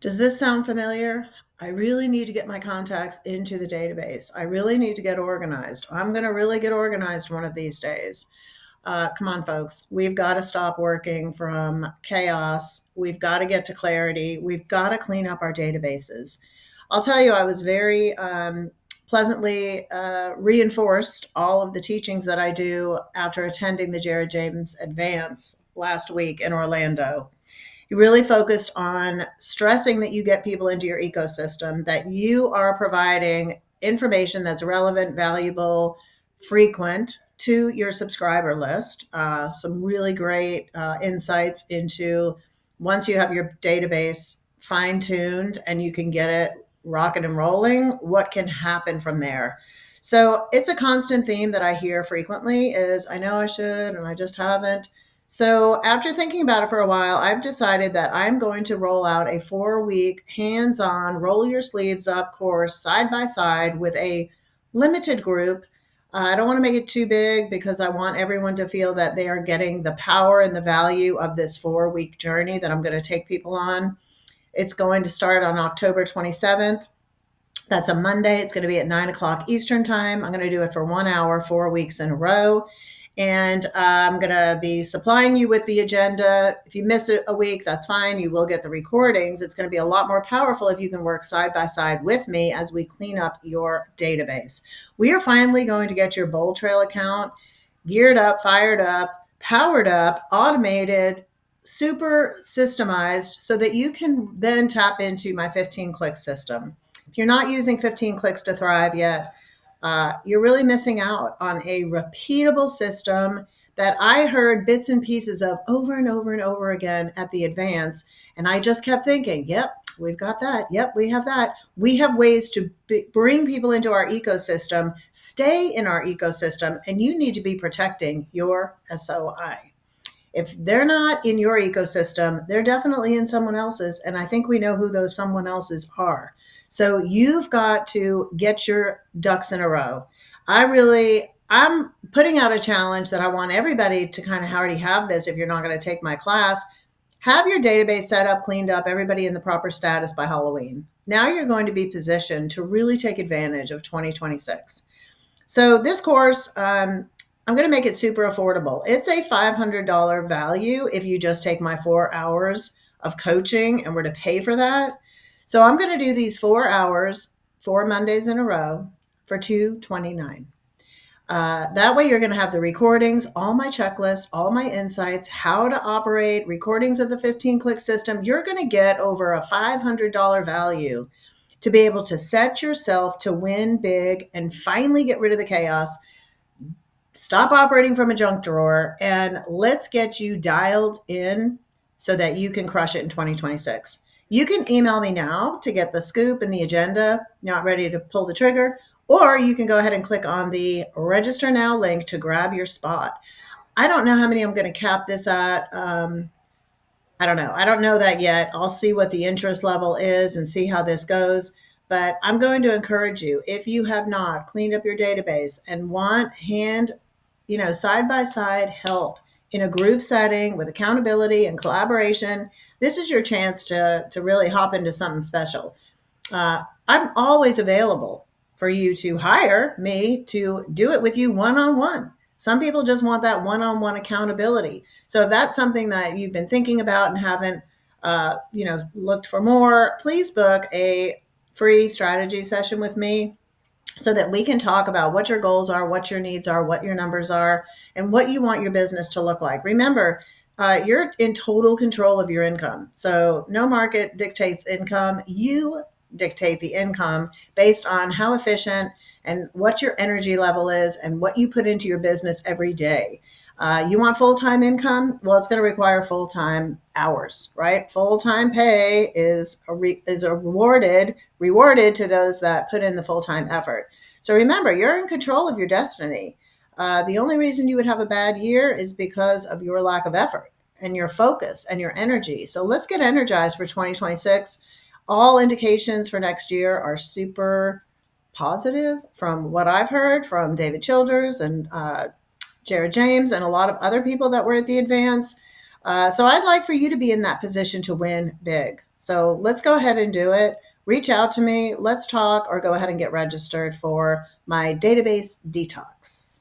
Does this sound familiar? I really need to get my contacts into the database. I really need to get organized. I'm going to really get organized one of these days. Come on, folks. We've got to stop working from chaos. We've got to get to clarity. We've got to clean up our databases. I'll tell you, I was very pleasantly reinforced all of the teachings that I do after attending the Jared James Advance last week in Orlando. You really focused on stressing that you get people into your ecosystem, that you are providing information that's relevant, valuable, frequent to your subscriber list. Some really great insights into once you have your database fine tuned and you can get it rocking and rolling, what can happen from there. So it's a constant theme that I hear frequently is I know I should and I just haven't. So, after thinking about it for a while, I've decided that I'm going to roll out a 4 week hands on, roll your sleeves up course side by side with a limited group. I don't want to make it too big because I want everyone to feel that they are getting the power and the value of this 4 week journey that I'm going to take people on. It's going to start on October 27th. That's a Monday. It's going to be at 9 o'clock Eastern Time. I'm going to do it for 1 hour, 4 weeks in a row. And I'm going to be supplying you with the agenda. If you miss it a week, that's fine. You will get the recordings. It's going to be a lot more powerful if you can work side by side with me as we clean up your database. We are finally going to get your Bold Trail account geared up, fired up, powered up, automated, super systemized so that you can then tap into my 15 click system. If you're not using 15 clicks to thrive yet, you're really missing out on a repeatable system that I heard bits and pieces of over and over and over again at the advance. And I just kept thinking, yep, we've got that. Yep, we have that. We have ways to bring people into our ecosystem, stay in our ecosystem, and you need to be protecting your SOI. If they're not in your ecosystem, they're definitely in someone else's. And I think we know who those someone else's are. So you've got to get your ducks in a row. I'm putting out a challenge that I want everybody to kind of already have this. If you're not going to take my class, have your database set up, cleaned up, everybody in the proper status by Halloween. Now you're going to be positioned to really take advantage of 2026. So this course, I'm going to make it super affordable. It's a $500 value if you just take my 4 hours of coaching and were to pay for that. So I'm going to do these 4 hours, 4 Mondays in a row for $229. That way you're going to have the recordings, all my checklists, all my insights, how to operate, recordings of the 15 click system. You're going to get over a $500 value to be able to set yourself to win big and finally get rid of the chaos. Stop operating from a junk drawer and let's get you dialed in so that you can crush it in 2026. You can email me now to get the scoop and the agenda, not ready to pull the trigger, or you can go ahead and click on the register now link to grab your spot. I don't know how many I'm going to cap this at. I don't know. I don't know that yet. I'll see what the interest level is and see how this goes. But I'm going to encourage you, if you have not cleaned up your database and want side by side help in a group setting with accountability and collaboration, this is your chance to really hop into something special. I'm always available for you to hire me to do it with you one on one. Some people just want that one on one accountability. So if that's something that you've been thinking about and haven't, looked for more, please book a free strategy session with me so that we can talk about what your goals are, what your needs are, what your numbers are, and what you want your business to look like. Remember, you're in total control of your income. So no market dictates income. You dictate the income based on how efficient and what your energy level is and what you put into your business every day. You want full-time income? Well, it's going to require full-time hours, right? Full-time pay is rewarded to those that put in the full-time effort. So remember, you're in control of your destiny. The only reason you would have a bad year is because of your lack of effort and your focus and your energy. So let's get energized for 2026. All indications for next year are super positive from what I've heard from David Childers and Jared James and a lot of other people that were at the advance. So I'd like for you to be in that position to win big. So let's go ahead and do it. Reach out to me, let's talk, or go ahead and get registered for my database detox.